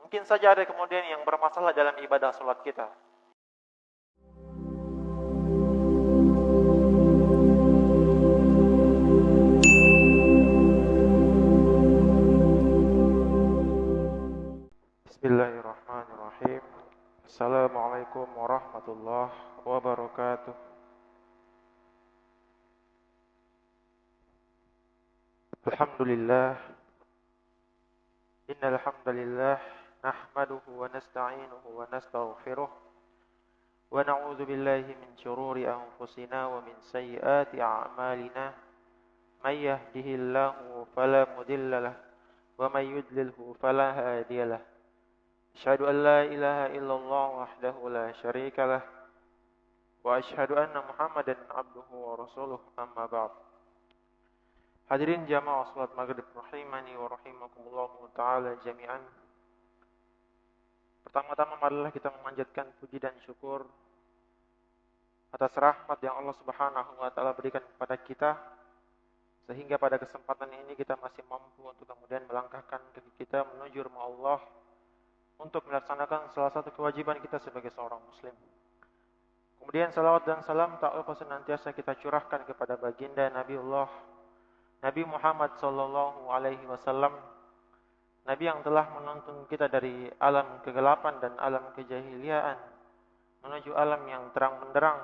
Mungkin saja ada kemudian yang bermasalah dalam ibadah sholat kita. Bismillahirrahmanirrahim. Assalamualaikum warahmatullahi wabarakatuh. Alhamdulillah. Innal hamdalillah nahmaduhu wa nasta'inuhu wa nastaghfiruh wa na'udzu billahi min shururi anfusina wa min sayyiati a'malina. May yahdihillahu fala mudilla lahu wa may yudlilhu fala hadiya lahu. Asyhadu an la ilaha illallah wahdahu la syarika lah wa asyhadu anna Muhammadan abduhu wa rasuluh, amma ba'd. Hadirin jamaah salat maghrib rahimani wa rahimakumullah ta'ala jami'an. Pertama-tama marilah kita memanjatkan puji dan syukur atas rahmat yang Allah Subhanahu wa taala berikan kepada kita, sehingga pada kesempatan ini kita masih mampu untuk kemudian melangkahkan kaki kita menuju rumah Allah untuk melaksanakan salah satu kewajiban kita sebagai seorang muslim. Kemudian salawat dan salam tak lupa senantiasa kita curahkan kepada baginda Nabi Muhammad sallallahu alaihi wasallam, Nabi yang telah menuntun kita dari alam kegelapan dan alam kejahiliaan menuju alam yang terang benderang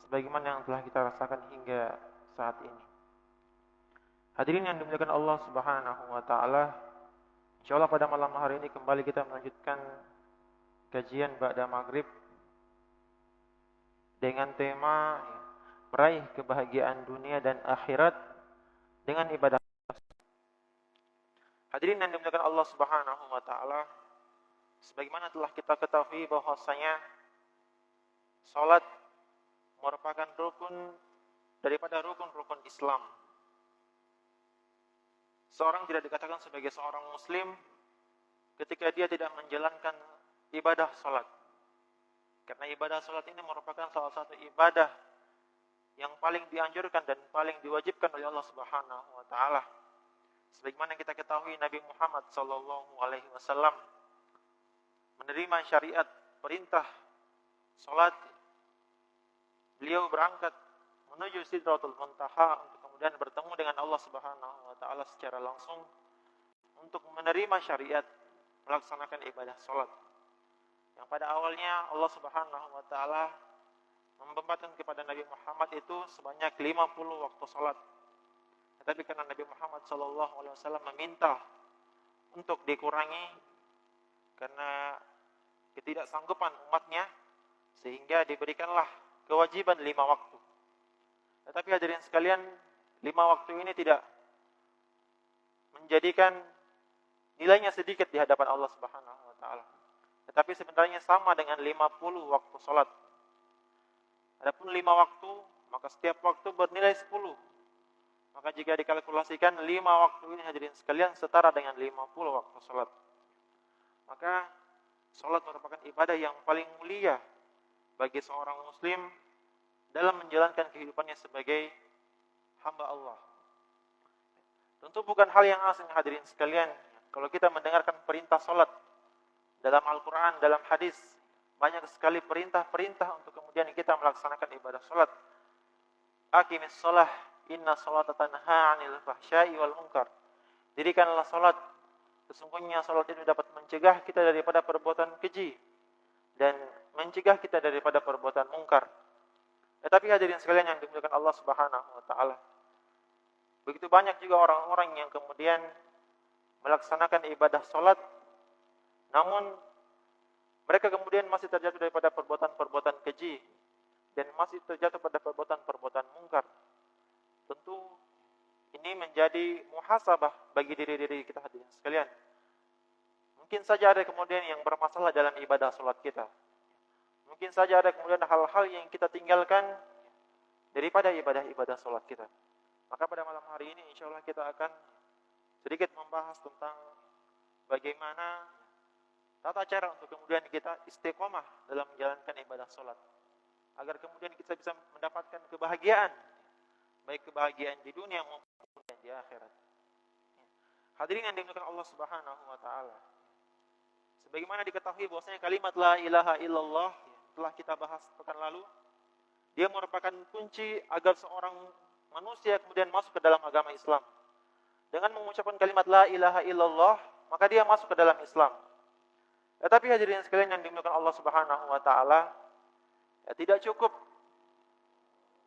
sebagaimana yang telah kita rasakan hingga saat ini. Hadirin yang dimuliakan Allah Subhanahu wa taala, insyaallah pada malam hari ini kembali kita melanjutkan kajian ba'da maghrib dengan tema meraih kebahagiaan dunia dan akhirat dengan ibadah. Hadirin yang dimuliakan Allah Subhanahu wa taala, sebagaimana telah kita ketahui bahwasanya salat merupakan rukun daripada rukun-rukun Islam. Seorang tidak dikatakan sebagai seorang muslim ketika dia tidak menjalankan ibadah salat. Karena ibadah salat ini merupakan salah satu ibadah yang paling dianjurkan dan paling diwajibkan oleh Allah Subhanahu wa taala. Sebagaimana kita ketahui Nabi Muhammad sallallahu alaihi wasallam menerima syariat perintah salat. Beliau berangkat menuju Sidratul Muntaha untuk kemudian bertemu dengan Allah Subhanahu wa taala secara langsung untuk menerima syariat melaksanakan ibadah salat. Yang pada awalnya Allah Subhanahu wa taala membebaskan kepada Nabi Muhammad itu sebanyak 50 waktu salat. Tetapi karena Nabi Muhammad sallallahu alaihi wasallam meminta untuk dikurangi karena ketidaksanggupan umatnya, sehingga diberikanlah kewajiban 5 waktu. Tetapi hadirin sekalian, 5 waktu ini tidak menjadikan nilainya sedikit di hadapan Allah Subhanahu wa taala. Tetapi sebenarnya sama dengan 50 waktu salat. Adapun 5 waktu, maka setiap waktu bernilai 10. Maka jika dikalkulasikan 5 waktu ini hadirin sekalian setara dengan 50 waktu salat. Maka salat merupakan ibadah yang paling mulia bagi seorang muslim dalam menjalankan kehidupannya sebagai hamba Allah. Tentu bukan hal yang asing hadirin sekalian kalau kita mendengarkan perintah salat dalam Al-Quran, dalam hadis. Banyak sekali perintah-perintah untuk kemudian kita melaksanakan ibadah salat. Aqimis shalah, inna sholata tanha 'anil fahsya'i wal munkar. Dirikanlah salat, sesungguhnya salat itu dapat mencegah kita daripada perbuatan keji dan mencegah kita daripada perbuatan mungkar. Tetapi hadirin sekalian yang dimuliakan Allah Subhanahu wa taala, begitu banyak juga orang-orang yang kemudian melaksanakan ibadah salat, namun mereka kemudian masih terjatuh daripada perbuatan-perbuatan keji dan masih terjatuh pada perbuatan-perbuatan mungkar. Tentu ini menjadi muhasabah bagi diri-diri kita hadirin sekalian. Mungkin saja ada kemudian yang bermasalah dalam ibadah salat kita. Mungkin saja ada kemudian hal-hal yang kita tinggalkan daripada ibadah-ibadah salat kita. Maka pada malam hari ini insyaallah kita akan sedikit membahas tentang bagaimana tata cara untuk kemudian kita istiqomah dalam menjalankan ibadah salat, agar kemudian kita bisa mendapatkan kebahagiaan, baik kebahagiaan di dunia maupun di akhirat. Hadirin yang dimuliakan Allah Subhanahu wa taala, sebagaimana diketahui bahwasanya kalimat la ilaha illallah telah kita bahas pekan lalu, dia merupakan kunci agar seorang manusia kemudian masuk ke dalam agama Islam. Dengan mengucapkan kalimat la ilaha illallah, maka dia masuk ke dalam Islam. Tetapi hadirin sekalian yang dimuliakan Allah Subhanahu wa taala, tidak cukup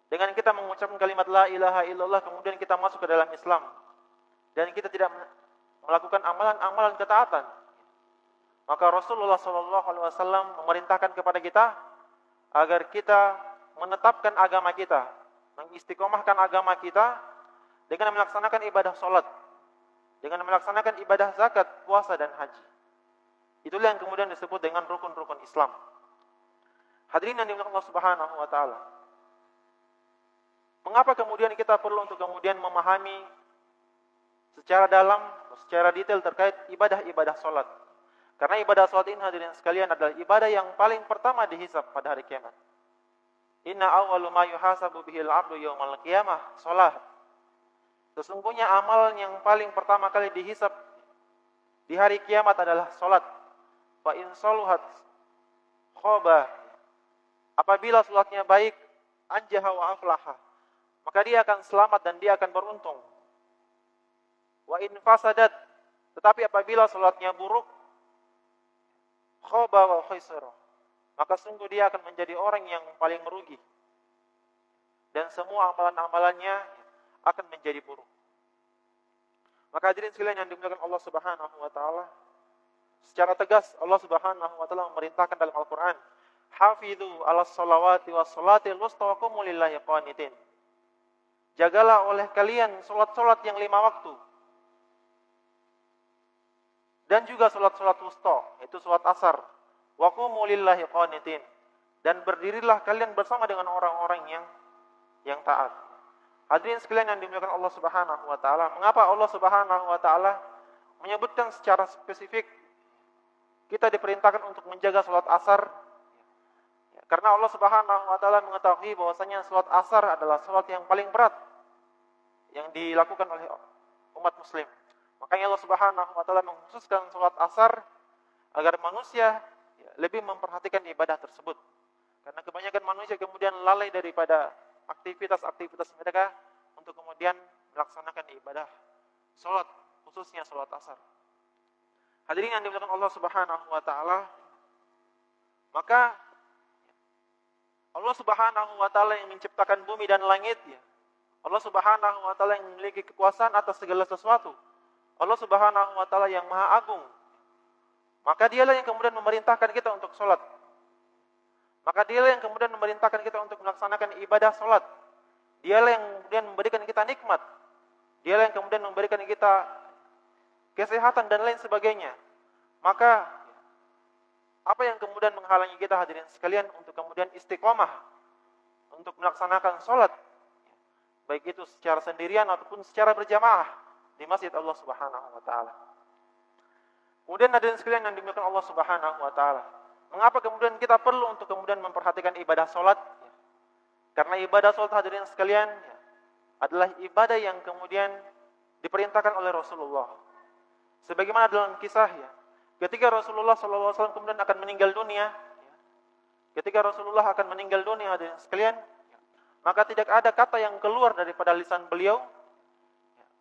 dengan kita mengucapkan kalimat la ilaha illallah kemudian kita masuk ke dalam Islam dan kita tidak melakukan amalan-amalan ketaatan. Maka Rasulullah sallallahu alaihi wasallam memerintahkan kepada kita agar kita menetapkan agama kita, mengistiqomahkan agama kita dengan melaksanakan ibadah salat, dengan melaksanakan ibadah zakat, puasa dan haji. Itulah yang kemudian disebut dengan rukun-rukun Islam. Hadirin yang dimuliakan Allah Subhanahu wa taala. Mengapa kemudian kita perlu untuk kemudian memahami secara dalam, secara detail terkait ibadah-ibadah salat? Karena ibadah salat ini hadirin sekalian adalah ibadah yang paling pertama dihisab pada hari kiamat. Inna awwalu ma yuhasabu bihil 'abdu yaumal qiyamah salat. Sesungguhnya amal yang paling pertama kali dihisab di hari kiamat adalah salat. Fa in saluhat khaba. Apabila salatnya baik, anjaha wa aflaha, maka dia akan selamat dan dia akan beruntung. Wa in fasadat, tetapi apabila salatnya buruk, khaba wa khaisara, maka sungguh dia akan menjadi orang yang paling merugi. Dan semua amalan-amalannya akan menjadi buruk. Maka hadirin sekalian yang dimuliakan Allah Subhanahu wa taala, secara tegas Allah Subhanahu wa taala memerintahkan dalam Al-Qur'an, "Hafidzu 'alas shalawati was shalatil wusta wa qumu lillahi qanitin." Jagalah oleh kalian salat-salat yang 5 waktu. Dan juga salat-salat wusta, itu salat asar. Wa qumu lillahi qanitin. Dan berdirilah kalian bersama dengan orang-orang yang taat. Hadirin sekalian yang dimuliakan Allah Subhanahu wa taala, mengapa Allah Subhanahu wa taala menyebutkan secara spesifik kita diperintahkan untuk menjaga salat asar? Karena Allah Subhanahu wa taala mengetahui bahwasanya salat asar adalah salat yang paling berat yang dilakukan oleh umat muslim. Makanya Allah Subhanahu wa taala mengkhususkan salat asar agar manusia lebih memperhatikan ibadah tersebut. Karena kebanyakan manusia kemudian lalai daripada aktivitas-aktivitas mereka untuk kemudian melaksanakan ibadah salat, khususnya salat asar. Hadirin yang dimuliakan Allah Subhanahu wa taala, maka Allah Subhanahu wa taala yang menciptakan bumi dan langit, ya. Allah Subhanahu wa taala yang memiliki kekuasaan atas segala sesuatu. Allah Subhanahu wa taala yang Maha Agung. Maka dialah yang kemudian memerintahkan kita untuk salat. Maka dialah yang kemudian memerintahkan kita untuk melaksanakan ibadah salat. Dialah yang kemudian memberikan kita nikmat. Dialah yang kemudian memberikan kita kesehatan dan lain sebagainya. Maka apa yang kemudian menghalangi kita hadirin sekalian untuk kemudian istiqomah untuk melaksanakan salat, baik itu secara sendirian ataupun secara berjamaah di masjid Allah Subhanahu wa taala. Kemudian hadirin sekalian yang dimuliakan Allah Subhanahu wa taala, mengapa kemudian kita perlu untuk kemudian memperhatikan ibadah salat? Karena ibadah salat hadirin sekalian adalah ibadah yang kemudian diperintahkan oleh Rasulullah. Sebagaimana dalam kisah, ketika Rasulullah SAW kemudian akan meninggal dunia, ketika Rasulullah akan meninggal dunia hadirin sekalian, maka tidak ada kata yang keluar daripada lisan beliau,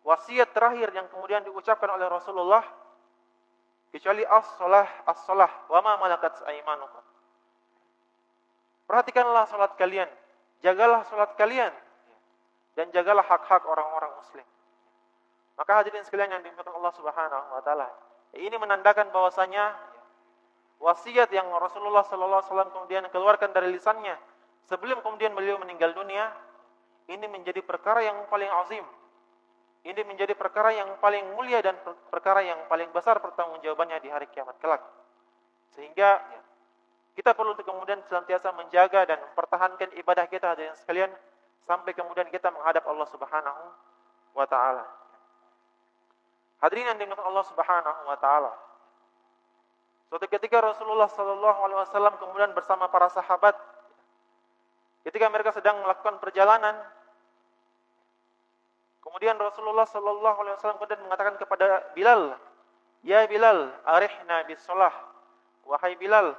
wasiat terakhir yang kemudian diucapkan oleh Rasulullah, kecuali as-salah wa ma malakat aymanukum. Perhatikanlah salat kalian, jagalah salat kalian, dan jagalah hak-hak orang-orang muslim. Maka hadirin sekalian yang dimuliakan Allah Subhanahu wa taala, ini menandakan bahwasanya wasiat yang Rasulullah sallallahu alaihi wasallam kemudian keluarkan dari lisannya sebelum kemudian beliau meninggal dunia, ini menjadi perkara yang paling azim. Ini menjadi perkara yang paling mulia dan perkara yang paling besar pertanggungjawabannya di hari kiamat kelak. Sehingga kita perlu untuk kemudian senantiasa menjaga dan mempertahankan ibadah kita hadirin sekalian sampai kemudian kita menghadap Allah Subhanahu wa taala. Hadirin yang dimuliakan Allah Subhanahu wa taala. Suatu ketika Rasulullah sallallahu alaihi wasallam kemudian bersama para sahabat, ketika mereka sedang melakukan perjalanan, kemudian Rasulullah sallallahu alaihi wasallam kemudian mengatakan kepada Bilal, "Ya Bilal, arihna bis shalah." wahai Bilal,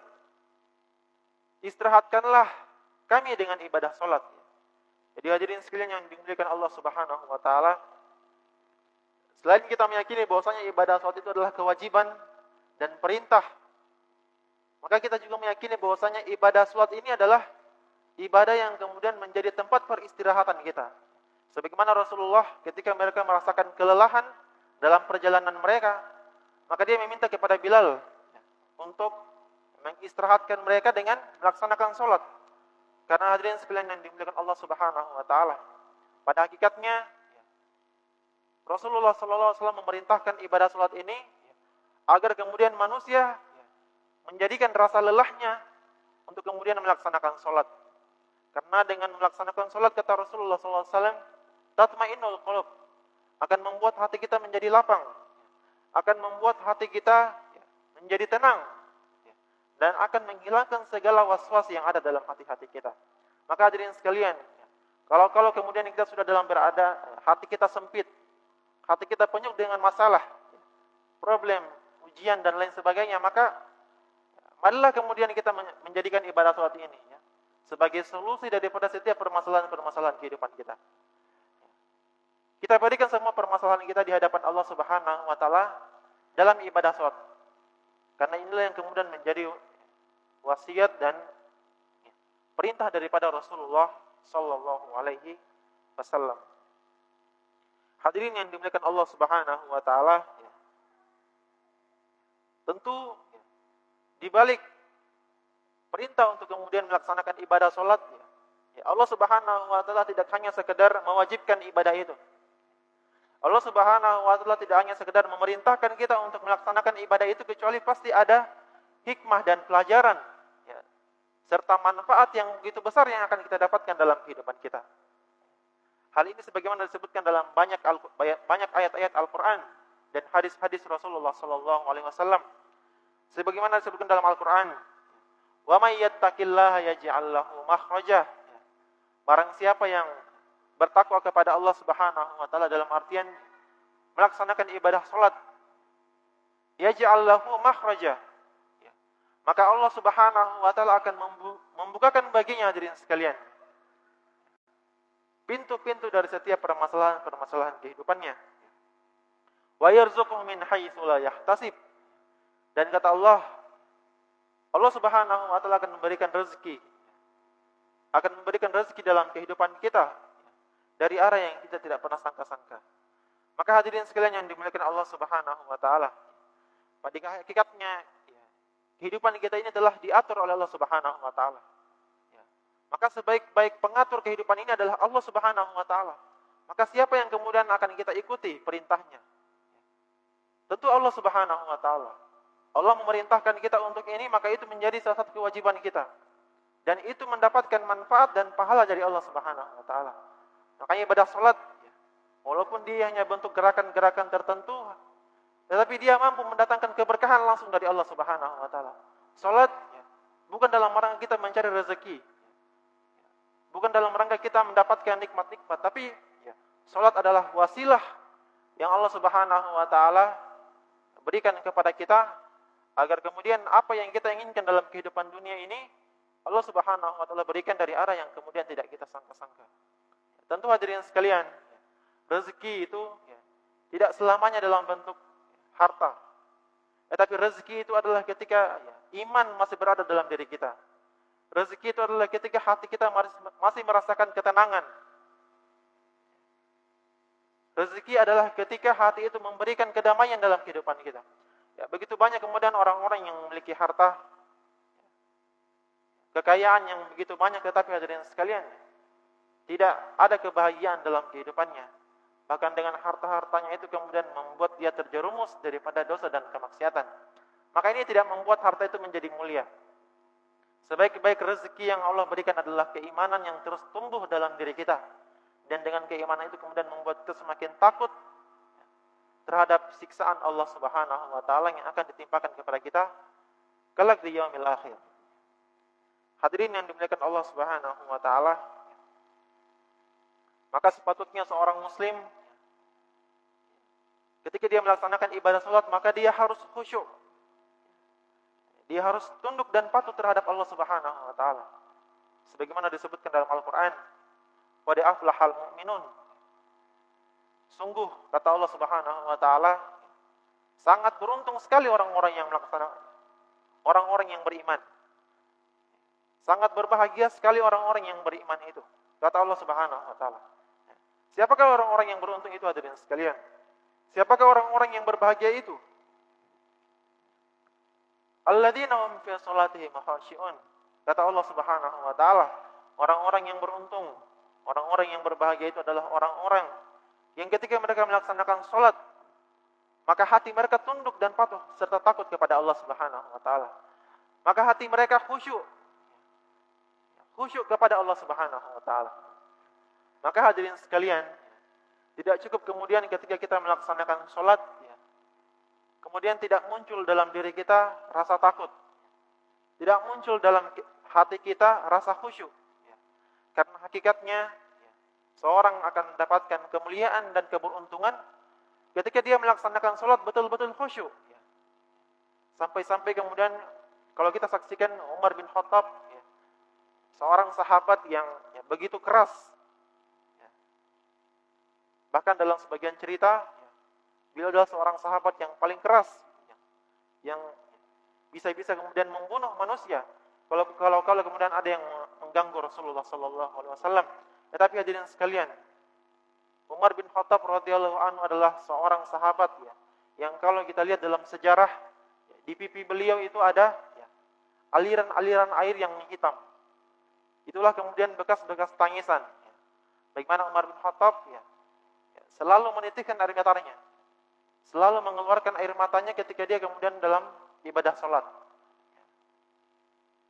istirahatkanlah kami dengan ibadah salat. Jadi hadirin sekalian yang dimuliakan Allah Subhanahu wa taala, selain kita meyakini bahwasanya ibadah salat itu adalah kewajiban dan perintah, maka kita juga meyakini bahwasanya ibadah salat ini adalah ibadah yang kemudian menjadi tempat peristirahatan kita. Sebagaimana Rasulullah ketika mereka merasakan kelelahan dalam perjalanan mereka, maka dia meminta kepada Bilal untuk mengistirahatkan mereka dengan melaksanakan salat. Karena hadirin sekalian yang dimuliakan Allah Subhanahu wa taala, pada hakikatnya Rasulullah sallallahu alaihi wasallam memerintahkan ibadah salat ini agar kemudian manusia menjadikan rasa lelahnya untuk kemudian melaksanakan salat. Karena dengan melaksanakan salat, kata Rasulullah sallallahu alaihi wasallam, tatmainnul qulub, akan membuat hati kita menjadi lapang, akan membuat hati kita menjadi tenang, dan akan menghilangkan segala was-was yang ada dalam hati-hati kita. Maka hadirin sekalian, kalau kemudian kita sudah dalam berada, hati kita sempit, hati kita penuh dengan masalah, problem, ujian dan lain sebagainya, maka marilah kemudian kita menjadikan ibadah salat ini sebagai solusi daripada setiap permasalahan-permasalahan kehidupan kita. Kita berikan semua permasalahan kita di hadapan Allah Subhanahu wa taala dalam ibadah salat. Karena inilah yang kemudian menjadi wasiat dan perintah daripada Rasulullah sallallahu alaihi wasallam. Hadirin yang dimuliakan Allah Subhanahu wa taala, tentu di balik perintah untuk kemudian melaksanakan ibadah salat, Allah Subhanahu wa taala tidak hanya sekedar mewajibkan ibadah itu. Allah Subhanahu wa taala tidak hanya sekedar memerintahkan kita untuk melaksanakan ibadah itu, kecuali pasti ada hikmah dan pelajaran serta manfaat yang begitu besar yang akan kita dapatkan dalam kehidupan kita. Hal ini sebagaimana disebutkan dalam banyak ayat-ayat Al-Qur'an dan hadis-hadis Rasulullah sallallahu alaihi wasallam. Sebagaimana disebutkan dalam Al-Qur'an, "Wa may yattaqillaha yaj'al lahu makhraja." Barang siapa yang bertakwa kepada Allah Subhanahu wa taala dalam artian melaksanakan ibadah salat, yaj'al lahu makhraja, maka Allah Subhanahu wa taala akan membukakan baginya, hadirin sekalian, pintu-pintu dari setiap permasalahan kehidupannya. Wa yarzuquhu min haitsu la yahtasib. Dan kata Allah Subhanahu wa taala akan memberikan rezeki dalam kehidupan kita dari arah yang kita tidak pernah sangka-sangka. Maka hadirin sekalian yang dimuliakan Allah Subhanahu wa taala, pada hakikatnya kehidupan kita ini adalah diatur oleh Allah Subhanahu wa taala. Maka sebaik-baik pengatur kehidupan ini adalah Allah Subhanahu wa taala. Maka siapa yang kemudian akan kita ikuti perintahnya? Tentu Allah Subhanahu wa taala. Allah memerintahkan kita untuk ini, maka itu menjadi salah satu kewajiban kita. Dan itu mendapatkan manfaat dan pahala dari Allah Subhanahu wa taala. Makanya ibadah salat, walaupun dia hanya bentuk gerakan-gerakan tertentu, tetapi dia mampu mendatangkan keberkahan langsung dari Allah Subhanahu wa taala. Salat bukan dalam rangka kita mencari rezeki, bukan dalam rangka kita mendapatkan nikmat-nikmat, tapi salat adalah wasilah yang Allah Subhanahu wa taala berikan kepada kita agar kemudian apa yang kita inginkan dalam kehidupan dunia ini Allah Subhanahu wa taala berikan dari arah yang kemudian tidak kita sangka-sangka. Tentu hadirin sekalian, rezeki itu tidak selamanya dalam bentuk harta. Tetapi rezeki itu adalah ketika iman masih berada dalam diri kita. Rezeki itu adalah ketika hati kita masih merasakan ketenangan. Rezeki adalah ketika hati itu memberikan kedamaian dalam kehidupan kita. Begitu banyak kemudian orang-orang yang memiliki harta, kekayaan yang begitu banyak, tetapi hadirin sekalian, tidak ada kebahagiaan dalam kehidupannya. Bahkan dengan harta-hartanya itu kemudian membuat dia terjerumus daripada dosa dan kemaksiatan. Maka ini tidak membuat harta itu menjadi mulia. Sebaik-baik rezeki yang Allah berikan adalah keimanan yang terus tumbuh dalam diri kita. Dan dengan keimanan itu kemudian membuat kita semakin takut terhadap siksaan Allah Subhanahu wa taala yang akan ditimpakan kepada kita kelak di yaumil akhir. Hadirin yang dimuliakan Allah Subhanahu wa taala, maka sepatutnya seorang muslim ketika dia melaksanakan ibadah salat, maka dia harus khusyuk. dia harus tunduk dan patuh terhadap Allah Subhanahu wa taala. Sebagaimana disebutkan dalam Al-Qur'an, "Qad aflahal mu'minun." Sungguh kata Allah Subhanahu wa taala, sangat beruntung sekali orang-orang yang melaksanakan, orang-orang yang beriman. Sangat berbahagia sekali orang-orang yang beriman itu. Kata Allah Subhanahu wa taala. Siapakah orang-orang yang beruntung itu, hadirin sekalian? Siapakah orang-orang yang berbahagia itu? Alladzina hum fi sholatihim khashi'un. Kata Allah Subhanahu wa taala, orang-orang yang beruntung, orang-orang yang berbahagia itu adalah orang-orang yang ketika mereka melaksanakan salat, maka hati mereka tunduk dan patuh serta takut kepada Allah Subhanahu wa taala. Maka hati mereka khusyuk kepada Allah Subhanahu wa taala. Maka hadirin sekalian, tidak cukup kemudian ketika kita melaksanakan salat, kemudian tidak muncul dalam diri kita rasa takut. Tidak muncul dalam hati kita rasa khusyuk. Karena hakikatnya seorang akan mendapatkan kemuliaan dan keberuntungan ketika dia melaksanakan salat betul-betul khusyuk. Sampai-sampai kemudian kalau kita saksikan Umar bin Khattab, seorang sahabat yang begitu keras. Bahkan dalam sebagian cerita, beliau adalah seorang sahabat yang paling keras, yang bisa-bisa kemudian membunuh manusia kalau kemudian ada yang mengganggu Rasulullah sallallahu alaihi wasallam. Tetapi hadirin sekalian, Umar bin Khattab radhiyallahu anhu adalah seorang sahabat yang kalau kita lihat dalam sejarah, di pipi beliau itu ada aliran-aliran air yang hitam. Itulah kemudian bekas-bekas tangisan. Bagaimana Umar bin Khattab selalu menitikkan air matanya, selalu mengeluarkan air matanya ketika dia kemudian dalam ibadah salat.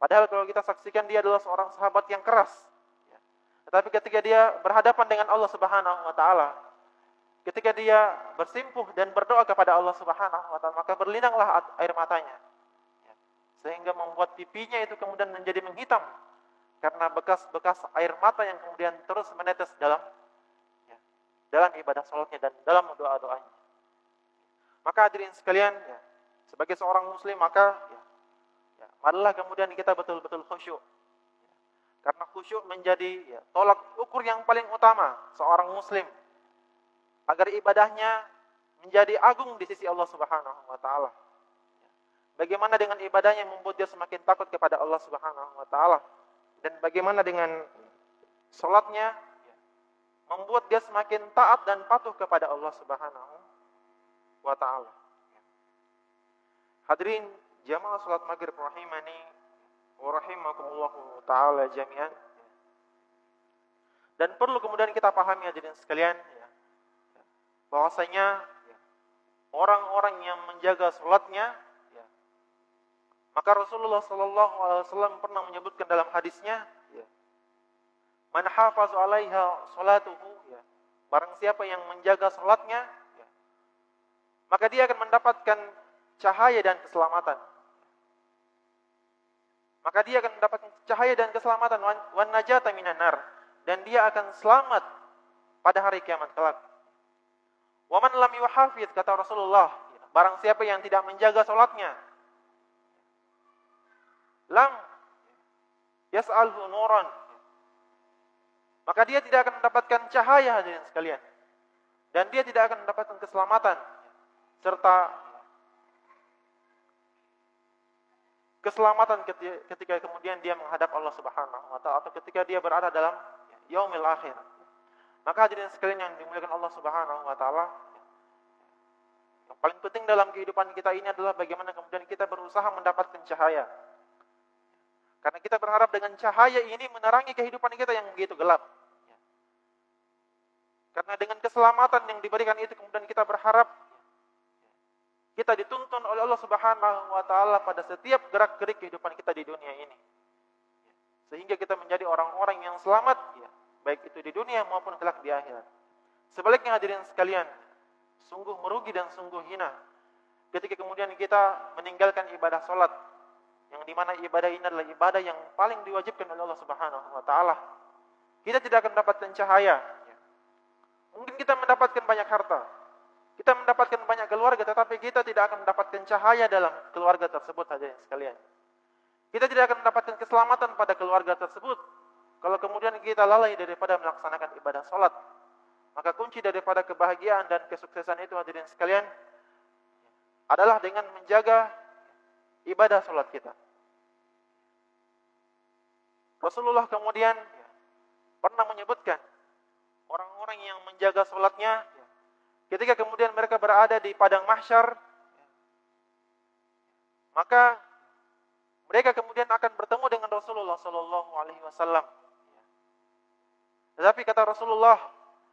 Padahal kalau kita saksikan dia adalah seorang sahabat yang keras. Tetapi ketika dia berhadapan dengan Allah Subhanahu wa taala, ketika dia bersimpuh dan berdoa kepada Allah Subhanahu wa taala, maka berlinanglah air matanya. Sehingga membuat pipinya itu kemudian menjadi menghitam karena bekas-bekas air mata yang kemudian terus menetes dalam ibadah salatnya dan dalam doa-doanya. Maka hadirin sekalian, sebagai seorang muslim maka marilah kemudian kita betul-betul khusyuk. Karena khusyuk menjadi tolak ukur yang paling utama seorang muslim agar ibadahnya menjadi agung di sisi Allah Subhanahu wa taala. Bagaimana dengan ibadahnya membuat dia semakin takut kepada Allah Subhanahu wa taala, dan bagaimana dengan salatnya membuat dia semakin taat dan patuh kepada Allah Subhanahu wa taala. Hadirin jamaah salat maghrib rahimani wa rahimakumullah taala jami'an. Dan perlu kemudian kita pahami hadirin sekalian bahwasanya orang-orang yang menjaga salatnya, maka Rasulullah sallallahu alaihi wasallam pernah menyebutkan dalam hadisnya, man hafaza 'alaiha salatuhu, barang siapa yang menjaga salatnya, maka dia akan mendapatkan cahaya dan keselamatan. Maka dia akan mendapatkan cahaya dan keselamatan, wan najata minan nar, dan dia akan selamat pada hari kiamat kelak. Wa man lam yuhafidz, kata Rasulullah, barang siapa yang tidak menjaga salatnya, lam yas'alhu nuran, maka dia tidak akan mendapatkan cahaya hadirin sekalian, dan dia tidak akan mendapatkan keselamatan serta keselamatan ketika kemudian dia menghadap Allah Subhanahu wa taala atau ketika dia berada dalam yaumil akhir. Maka hadirin sekalian yang dimuliakan Allah Subhanahu wa taala, yang paling penting dalam kehidupan kita ini adalah bagaimana kemudian kita berusaha mendapatkan cahaya. Karena kita berharap dengan cahaya ini menerangi kehidupan kita yang begitu gelap. Karena dengan keselamatan yang diberikan itu kemudian kita berharap kita dituntun oleh Allah Subhanahu wa taala pada setiap gerak-gerik kehidupan kita di dunia ini. Sehingga kita menjadi orang-orang yang selamat, baik itu di dunia maupun kelak di akhirat. Sebaliknya hadirin sekalian, sungguh merugi dan sungguh hina ketika kemudian kita meninggalkan ibadah salat, yang dimana ibadah ini adalah ibadah yang paling diwajibkan oleh Allah Subhanahu wa taala. Kita tidak akan mendapatkan cahaya. Mungkin kita mendapatkan banyak harta, Kita mendapatkan banyak keluarga, tetapi kita tidak akan mendapatkan cahaya dalam keluarga tersebut, hadirin sekalian. Kita tidak akan mendapatkan keselamatan pada keluarga tersebut kalau kemudian kita lalai daripada melaksanakan ibadah salat. Maka kunci daripada kebahagiaan dan kesuksesan itu, hadirin sekalian, adalah dengan menjaga ibadah salat kita. Rasulullah kemudian pernah menyebutkan orang-orang yang menjaga salatnya, ketika kemudian mereka berada di padang mahsyar, maka mereka kemudian akan bertemu dengan Rasulullah sallallahu alaihi wasallam. Tetapi kata Rasulullah,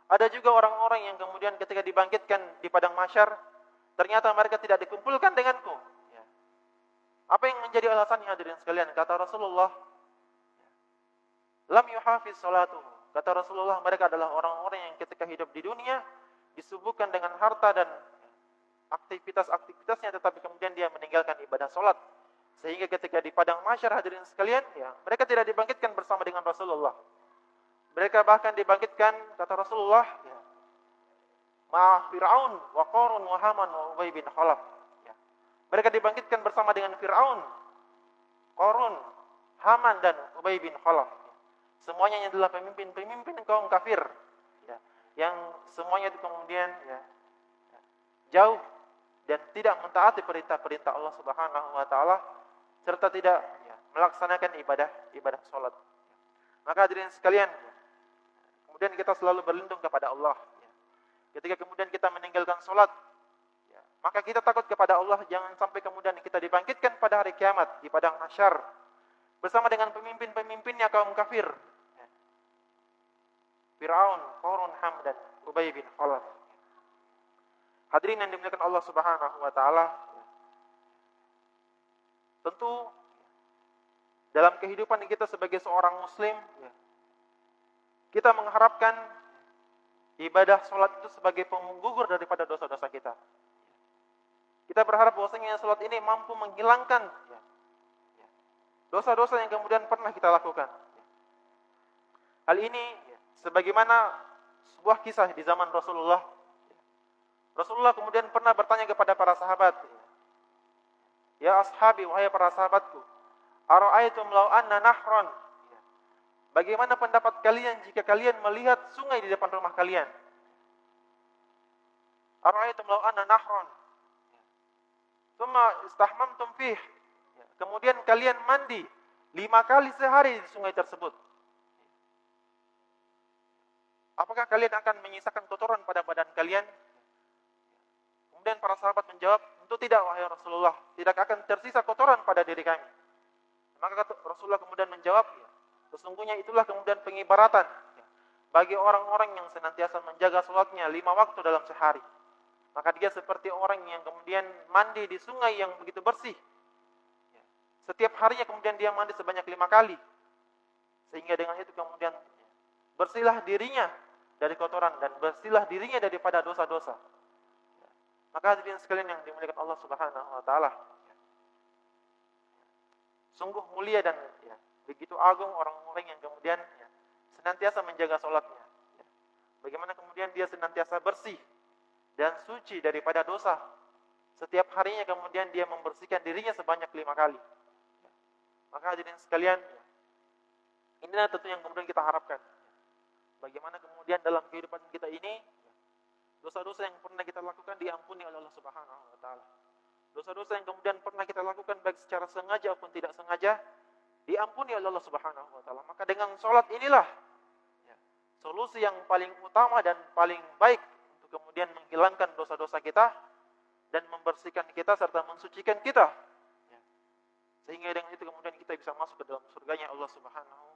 ada juga orang-orang yang kemudian ketika dibangkitkan di padang mahsyar, ternyata mereka tidak dikumpulkan denganku. Apa yang menjadi alasannya, hadirin sekalian? Kata Rasulullah, lam yuhafiz salatuhu. Kata Rasulullah, mereka adalah orang-orang yang ketika hidup di dunia disibukkan dengan harta dan aktivitas-aktivitasnya, tetapi kemudian dia meninggalkan ibadah salat. Sehingga ketika di padang mahsyar, hadirin sekalian, mereka tidak dibangkitkan bersama dengan Rasulullah. Mereka bahkan dibangkitkan, kata Rasulullah, ma'a Fir'aun wa Qarun wa Haman wa Ubay bin Khalaf. Mereka dibangkitkan bersama dengan Fir'aun, Qarun, Haman dan Ubay bin Khalaf. Semuanya adalah pemimpin kaum kafir, yang semuanya itu kemudian jauh dan tidak mentaati perintah-perintah Allah Subhanahu wa taala, serta tidak melaksanakan ibadah salat. Maka hadirin sekalian, kemudian kita selalu berlindung kepada Allah. Ketika kemudian kita meninggalkan salat, maka kita takut kepada Allah, jangan sampai kemudian kita dibangkitkan pada hari kiamat di padang mahsyar bersama dengan pemimpin-pemimpinnya kaum kafir, Fir'aun, Qarun, Ham dan Ubay bin Khalaf. Hadirin yang dimuliakan Allah Subhanahu wa taala, tentu dalam kehidupan kita sebagai seorang muslim, kita mengharapkan ibadah salat itu sebagai penggugur daripada dosa-dosa kita. Kita berharap bahwasanya salat ini mampu menghilangkan dosa-dosa yang kemudian pernah kita lakukan. Hal ini sebagaimana sebuah kisah di zaman Rasulullah. Rasulullah kemudian pernah bertanya kepada para sahabat, "Ya ashabi, wahai para sahabatku, ara'aitum law anna nahran?" Bagaimana pendapat kalian jika kalian melihat sungai di depan rumah kalian? Ara'aitum law anna nahran? Tsumma istahmamtum fih. Kemudian kalian mandi 5 kali sehari di sungai tersebut. Apakah kalian akan menyisakan kotoran pada badan kalian? Kemudian para sahabat menjawab, tentu tidak wahai Rasulullah, tidak akan tersisa kotoran pada diri kami. Maka Rasulullah kemudian menjawab, sesungguhnya itulah kemudian pengibaratan bagi orang-orang yang senantiasa menjaga salatnya 5 waktu dalam sehari. Maka dia seperti orang yang kemudian mandi di sungai yang begitu bersih. Setiap harinya kemudian dia mandi sebanyak 5 kali. Sehingga dengan itu kemudian bersihlah dirinya dari kotoran dan bersihlah dirinya daripada dosa-dosa. Maka hadirin sekalian yang dimuliakan Allah Subhanahu wa taala, sungguh mulia dan begitu agung orang-orang yang kemudian senantiasa menjaga salatnya. Bagaimana kemudian dia senantiasa bersih dan suci daripada dosa. Setiap harinya kemudian dia membersihkan dirinya sebanyak 5 kali. Maka hadirin sekalian, inilah tentu yang kemudian kita harapkan. Bagaimana kemudian dalam kehidupan kita ini, dosa-dosa yang pernah kita lakukan diampuni oleh Allah Subhanahu wa taala. Dosa-dosa yang kemudian pernah kita lakukan baik secara sengaja maupun tidak sengaja diampuni oleh Allah Subhanahu wa taala. Maka dengan salat inilah solusi yang paling utama dan paling baik untuk kemudian menghilangkan dosa-dosa kita dan membersihkan kita serta mensucikan kita. Sehingga dengan itu kemudian kita bisa masuk ke dalam surganya Allah Subhanahu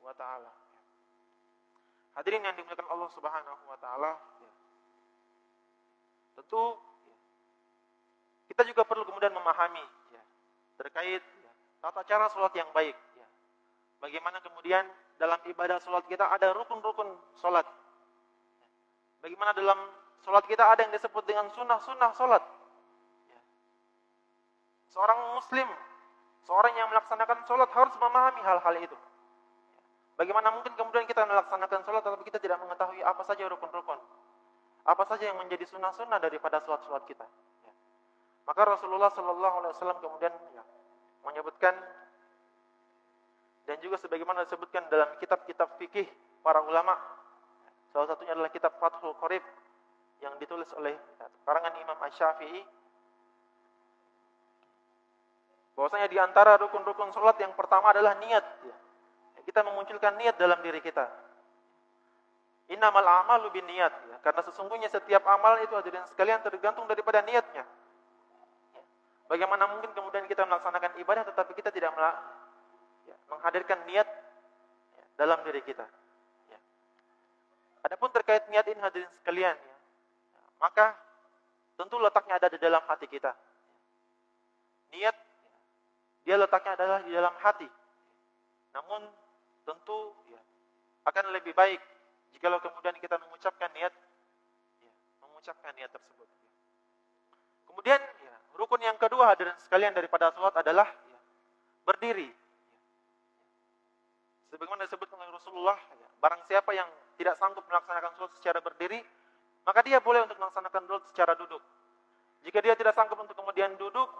wa taala. Hadirin yang dimuliakan Allah Subhanahu wa taala, tentu kita juga perlu kemudian memahami terkait tata cara salat yang baik. Bagaimana kemudian dalam ibadah salat kita ada rukun-rukun salat. Bagaimana dalam salat kita ada yang disebut dengan sunnah-sunnah salat. Seorang muslim, seorang yang melaksanakan salat harus memahami hal-hal itu. Bagaimana mungkin kemudian kita melaksanakan salat tetapi kita tidak mengetahui apa saja rukun-rukun? apa saja yang menjadi sunnah-sunnah daripada sholat-sholat kita. Ya. Maka Rasulullah Shallallahu Alaihi Wasallam kemudian menyebutkan, dan juga sebagaimana disebutkan dalam kitab-kitab fikih para ulama, salah satunya adalah kitab Fathul Qorib yang ditulis oleh karangan Imam Asy-Syafi'i, bahwasanya di antara rukun-rukun salat yang pertama adalah niat. Kita memunculkan niat dalam diri kita. Innamal a'malu binniyat, karena sesungguhnya setiap amal itu hadirin sekalian tergantung daripada niatnya. Bagaimana mungkin kemudian kita melaksanakan ibadah tetapi kita tidak menghadirkan niat dalam diri kita. Adapun terkait niat ini hadirin sekalian, maka tentu letaknya ada di dalam hati kita. Niat, dia letaknya adalah di dalam hati. Namun tentu akan lebih baik jikalau kemudian kita mengucapkan niat tersebut. Kemudian rukun yang kedua hadirin sekalian daripada salat adalah berdiri. Sebagaimana disebutkan oleh Rasulullah, barang siapa yang tidak sanggup melaksanakan salat secara berdiri, maka dia boleh untuk melaksanakan salat secara duduk. Jika dia tidak sanggup untuk kemudian duduk,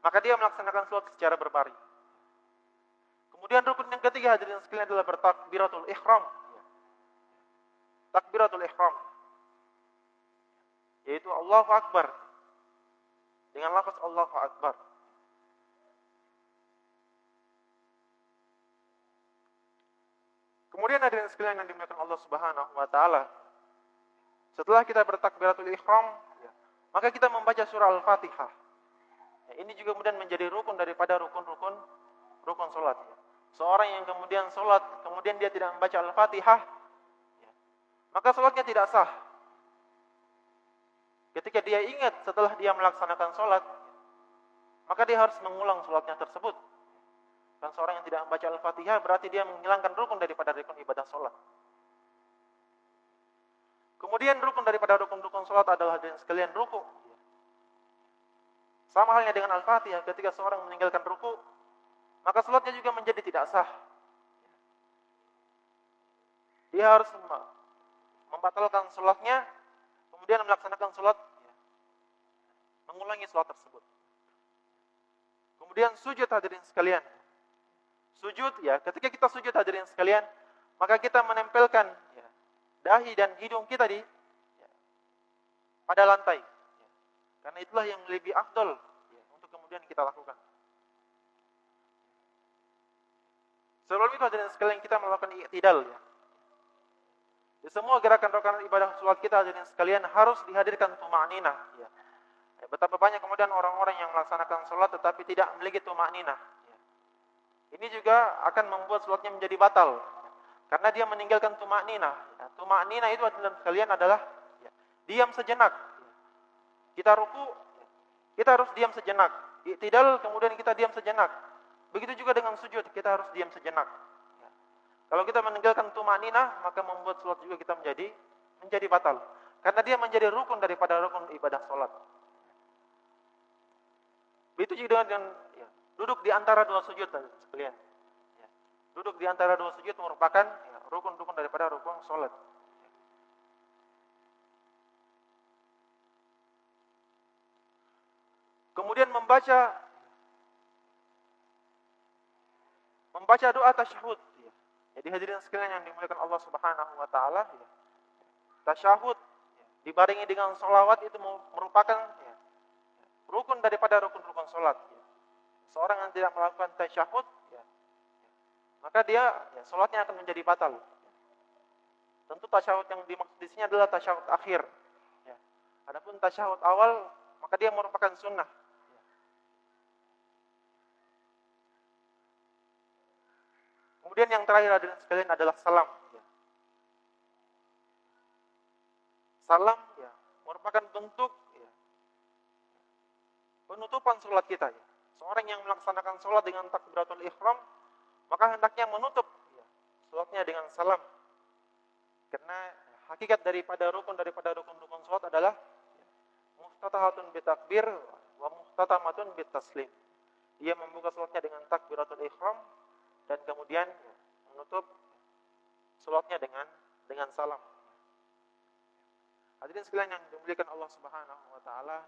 maka dia melaksanakan salat secara berbaring. Kemudian rukun yang ketiga hadirin sekalian adalah bertakbiratul ihram. Takbiratul ihram, yaitu Allahu Akbar, dengan lafaz Allahu Akbar. Kemudian hadirin sekalian yang dimuliakan Allah Subhanahu wa taala, setelah kita bertakbiratul ihram, maka kita membaca surah Al-Fatihah. Ini juga kemudian menjadi rukun daripada rukun salat. Seorang yang kemudian salat kemudian dia tidak membaca Al-Fatihah, maka salatnya tidak sah. Ketika dia ingat setelah dia melaksanakan salat, maka dia harus mengulang salatnya tersebut. Dan seorang yang tidak membaca Al-Fatihah berarti dia menghilangkan rukun daripada rukun ibadah salat. Kemudian rukun daripada rukun-rukun salat adalah hadirin sekalian ruku. Sama halnya dengan Al-Fatihah, ketika seorang meninggalkan ruku, maka salatnya juga menjadi tidak sah. Dia harus membatalkan salatnya, kemudian melaksanakan salat, mengulangi salat tersebut. Kemudian sujud hadirin sekalian. Sujud ketika kita sujud hadirin sekalian, maka kita menempelkan dahi dan hidung kita pada lantai. Karena itulah yang lebih afdal untuk kemudian kita lakukan. Sebelum itu hadirin sekalian kita melakukan i'tidal. Di semua gerakan-gerakan ibadah salat kita hadirin sekalian harus dihadirkan tuma'ninah. Betapa banyak kemudian orang-orang yang melaksanakan salat tetapi tidak memiliki tuma'ninah. Ini juga akan membuat salatnya menjadi batal. Karena dia meninggalkan tuma'ninah. Tuma'ninah itu hadirin sekalian adalah diam sejenak. Kita ruku, kita harus diam sejenak. I'tidal kemudian kita diam sejenak. Begitu juga dengan sujud, kita harus diam sejenak. Kalau kita meninggalkan tuma'ninah, maka membuat salat juga kita menjadi batal. Karena dia menjadi rukun daripada rukun ibadah salat. Begitu juga dengan duduk di antara dua sujud sekalian. Duduk di antara dua sujud merupakan rukun-rukun daripada rukun salat. Kemudian membaca doa tasyahud. Jadi hadirin sekalian yang dimuliakan Allah Subhanahu wa taala, tasyahud dibarengi dengan sholawat itu merupakan rukun daripada rukun-rukun salat. Seorang yang tidak melakukan tasyahud, maka dia salatnya akan menjadi batal. Tentu tasyahud yang dimaksud di sini adalah tasyahud akhir. Adapun tasyahud awal, maka dia merupakan sunnah. Kemudian yang terakhir hadirin sekalian adalah salam. Salam merupakan bentuk penutupan salat kita. Seorang yang melaksanakan salat dengan takbiratul ihram, maka hendaknya menutup salatnya dengan salam. Karena hakikat daripada rukun salat adalah muftatahatun bitakbir wa muftatamatun bitaslim. Dia membuka salatnya dengan takbiratul ihram dan kemudian menutup salatnya dengan salam. Hadirin sekalian yang dimuliakan Allah Subhanahu wa taala,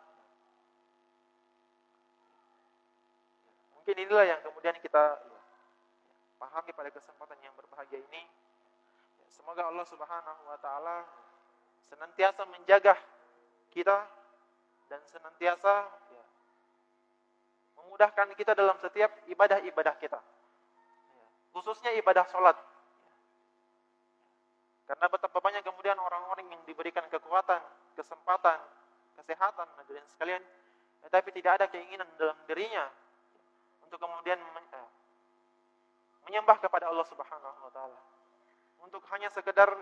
mungkin inilah yang kemudian kita pahami pada kesempatan yang berbahagia ini. Semoga Allah Subhanahu wa taala senantiasa menjaga kita dan senantiasa memudahkan kita dalam setiap ibadah-ibadah kita. Khususnya ibadah sholat. Karena betapa banyak kemudian orang-orang yang diberikan kekuatan, kesempatan, kesehatan, hadirin sekalian, tetapi tidak ada keinginan dalam dirinya untuk kemudian menyembah kepada Allah Subhanahu wa taala. Untuk hanya sekedar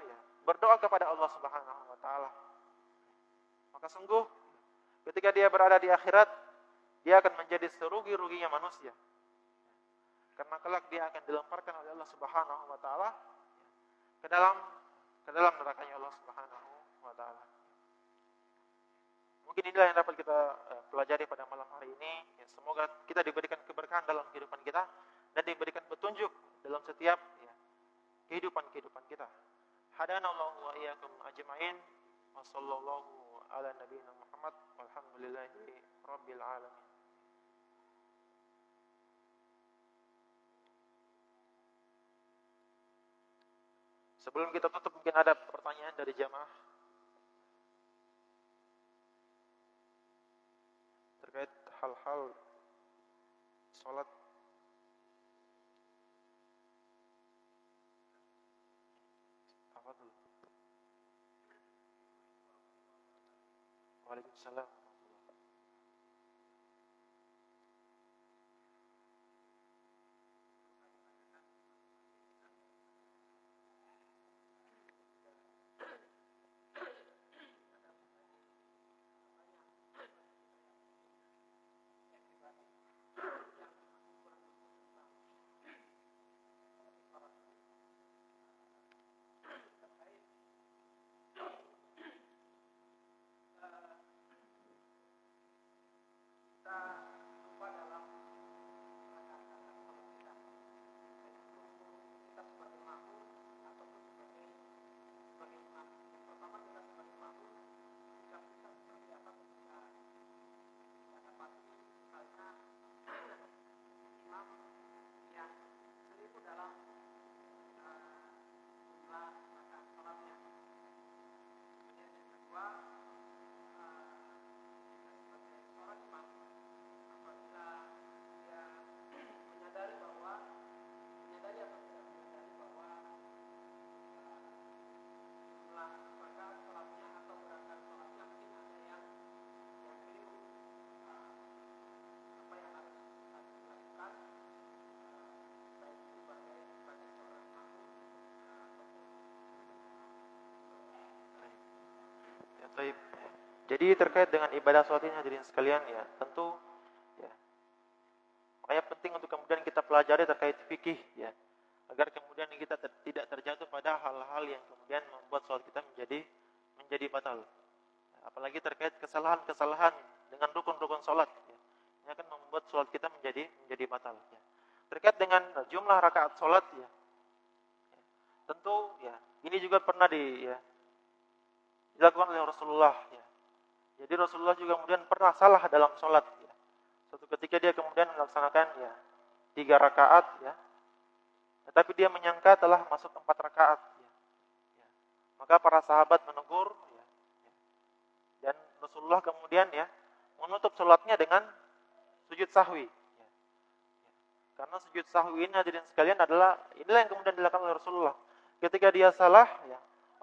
berdoa kepada Allah Subhanahu wa taala. Maka sungguh ketika dia berada di akhirat, dia akan menjadi serugi-ruginya manusia. Karena kelak dia akan dilemparkan oleh Allah Subhanahu wa taala ke dalam nerakanya Allah Subhanahu wa taala. Mungkin inilah yang dapat kita pelajari pada malam hari ini. Semoga kita diberikan keberkahan dalam kehidupan kita dan diberikan petunjuk dalam setiap kehidupan kita. Hadanallahu wa iyyakum ajmain. Wa sallallahu ala nabiyina Muhammad walhamdulillahi rabbil alamin. Sebelum kita tutup, mungkin ada pertanyaan dari jamaah terkait hal-hal sholat. Apa dulu? Waalaikumsalam. Baik. Jadi terkait dengan ibadah sholat ini hadirin sekalian tentu makanya penting untuk kemudian kita pelajari terkait fikih agar kemudian kita tidak terjatuh pada hal-hal yang kemudian membuat sholat kita menjadi batal. Apalagi terkait kesalahan-kesalahan dengan rukun-rukun sholat ini akan membuat sholat kita menjadi batal. Terkait dengan jumlah rakaat sholat tentu ini juga pernah dilakukan oleh Rasulullah. Jadi Rasulullah juga kemudian pernah salah dalam sholat. Suatu ketika dia kemudian melaksanakan 3 rakaat tetapi dia menyangka telah masuk 4 rakaat. Maka para sahabat menegur dan Rasulullah kemudian menutup sholatnya dengan sujud sahwi. Karena sujud sahwi ini hadirin sekalian inilah yang kemudian dilakukan oleh Rasulullah. Ketika dia salah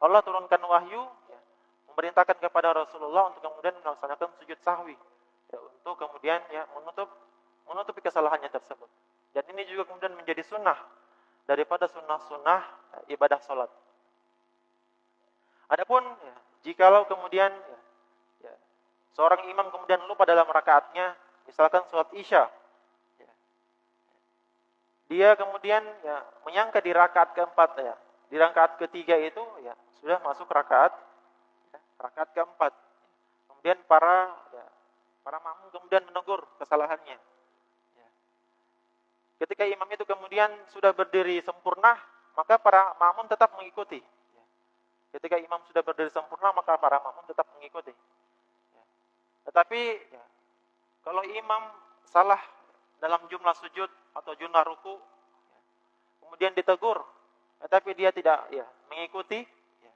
Allah turunkan wahyu memerintahkan kepada Rasulullah untuk kemudian melaksanakan sujud sahwi untuk kemudian menutupi kesalahannya tersebut. Dan ini juga kemudian menjadi sunnah daripada sunnah-sunnah ibadah sholat. Adapun jikalau kemudian seorang imam kemudian lupa dalam rakaatnya, misalkan sholat isya, dia kemudian menyangka di rakaat keempat di rakaat ketiga itu sudah masuk rakaat keempat. Kemudian para makmum kemudian menegur kesalahannya. Ketika imam itu kemudian sudah berdiri sempurna, maka para makmum tetap mengikuti. Ketika imam sudah berdiri sempurna, maka para makmum tetap mengikuti. Ya. Tetapi ya, kalau imam salah dalam jumlah sujud atau jumlah ruku, ya, kemudian ditegur, tetapi dia tidak ya mengikuti, ya,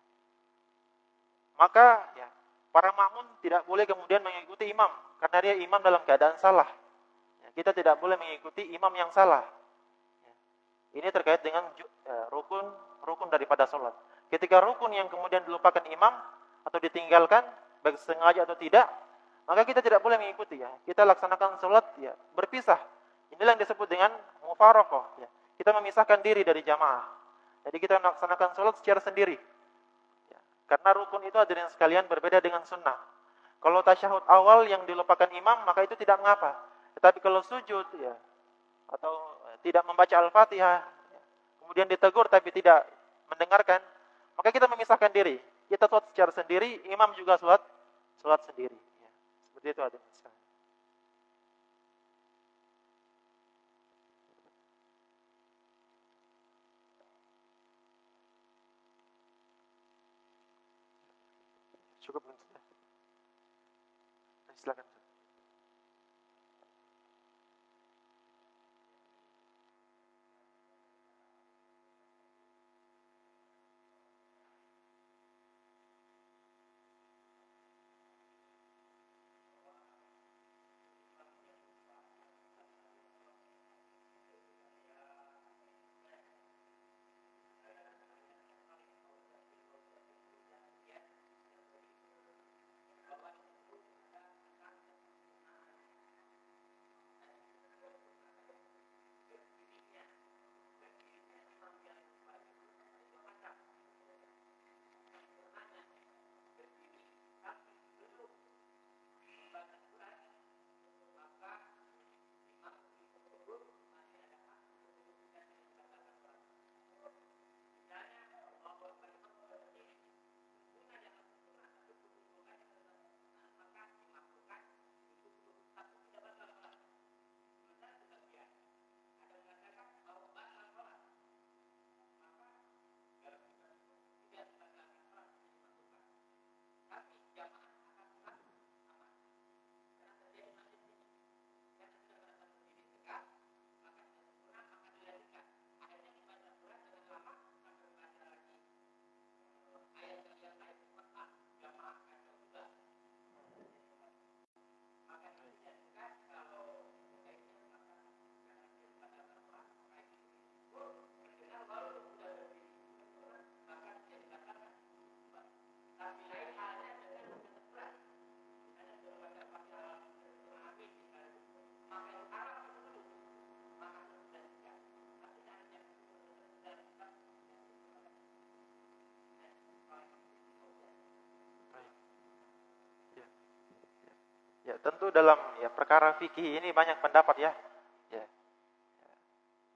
maka ya para makmum tidak boleh kemudian mengikuti imam karena dia imam dalam keadaan salah. Ya, kita tidak boleh mengikuti imam yang salah. Ya. Ini terkait dengan rukun daripada sholat. Ketika rukun yang kemudian dilupakan imam atau ditinggalkan, baik sengaja atau tidak, maka kita tidak boleh mengikuti ya. Kita laksanakan sholat ya berpisah. Inilah yang disebut dengan mufaraqah ya. Kita memisahkan diri dari jamaah. Jadi kita melaksanakan sholat secara sendiri. Ya. Karena rukun itu hadirin sekalian berbeda dengan sunnah. Kalau tasyahud awal yang dilupakan imam, maka itu tidak mengapa. Tetapi kalau sujud ya atau tidak membaca Al-Fatihah, ya, kemudian ditegur tapi tidak mendengarkan, maka kita memisahkan diri. Kita sholat secara sendiri, imam juga sholat sendiri. Ya. Seperti itu hadirin sekalian. Cukup belum sudah? Silakan. Ya, tentu dalam ya perkara fikih ini banyak pendapat ya. Ya.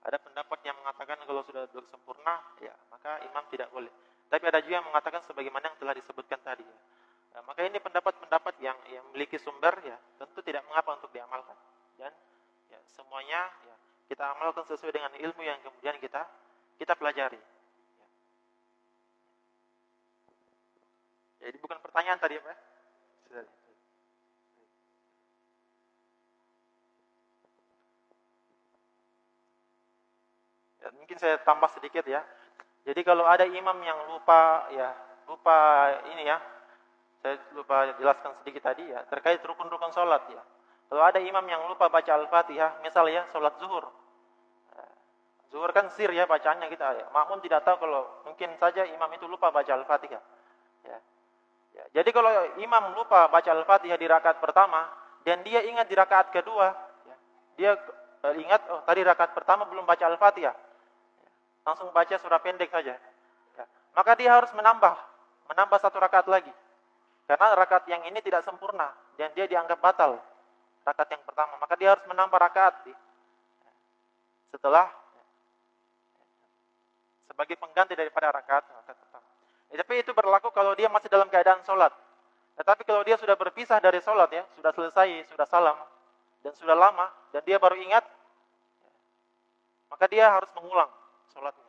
Ada pendapat yang mengatakan kalau sudah duduk sempurna, ya maka imam tidak boleh. Tapi ada juga yang mengatakan sebagaimana yang telah disebutkan tadi. Ya. Nah, maka ini pendapat-pendapat yang memiliki sumber ya, tentu tidak mengapa untuk diamalkan. Dan ya semuanya ya kita amalkan sesuai dengan ilmu yang kemudian kita pelajari. Ya. Jadi bukan pertanyaan tadi apa? Sudah. Ya, mungkin saya tambah sedikit ya. Jadi kalau ada imam yang lupa ini ya, saya lupa jelaskan sedikit tadi ya terkait rukun-rukun sholat ya. Kalau ada imam yang lupa baca Al-Fatihah, misalnya sholat zuhur, zuhur kan sir ya bacaannya kita ya. Makmum tidak tahu kalau mungkin saja imam itu lupa baca Al-Fatihah. Ya. Ya. Jadi kalau imam lupa baca Al-Fatihah di rakaat pertama dan dia ingat di rakaat kedua, ya, dia ingat oh tadi rakaat pertama belum baca Al-Fatihah. Langsung baca surah pendek saja. Ya. Maka dia harus menambah satu rakaat lagi. Karena rakaat yang ini tidak sempurna dan dia dianggap batal rakaat yang pertama. Maka dia harus menambah rakaat setelah sebagai pengganti daripada rakaat pertama. Tapi itu berlaku kalau dia masih dalam keadaan sholat. Tetapi kalau dia sudah berpisah dari sholat ya, sudah selesai, sudah salam dan sudah lama dan dia baru ingat, maka dia harus mengulang sholatnya.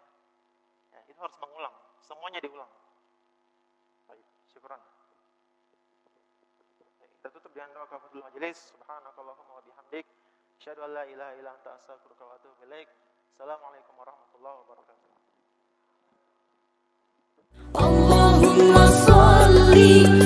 Ya, itu harus mengulang, semuanya diulang. syukuran. Kita tutup dengan doa kafaratul majelis. Subhanakallahumma wa bihamdik, asyhadu an la ilaha illa anta, astaghfiruka wa atubu ilaik. Assalamualaikum warahmatullahi wabarakatuh. Allahumma shalli